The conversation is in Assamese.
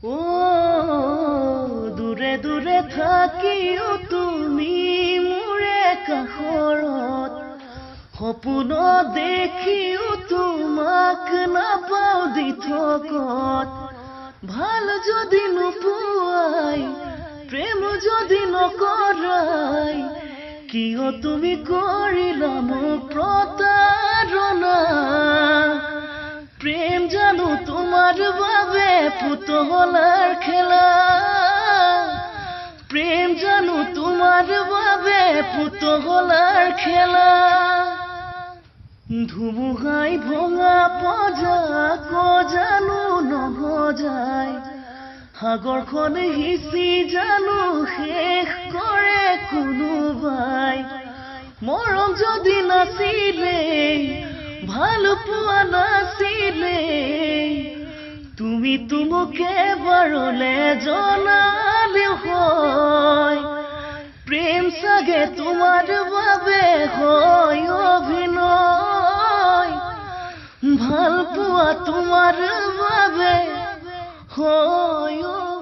ও দূৰে দূৰে থাকিও তুমি মোৰে কাষৰত সপোনত দেখিও তোমাক নাপাও দিঠকত ভাল যদি নোপোৱাই প্ৰেম যদি নকৰাই কিয় তুমি কৰিলা মোক প্ৰতাৰণা প্ৰেম জানো তোমাৰ বাবে পুতলাৰ খেলা প্ৰেম জানো তোমাৰ বাবে পুতলাৰ খেলা ধুমুহাই ভঙা পজা জানো নহজাই সাগৰখন হিচি জানো শেষ কৰে কোনোবাই মৰম যদি নাছিলে ভাল পোৱা নাছিলে তুমি মোক এবাৰলে জনালে হয় প্ৰেম চাগে তোমাৰ বাবে হয় অভিনয় ভাল পোৱা তোমাৰ বাবে হয়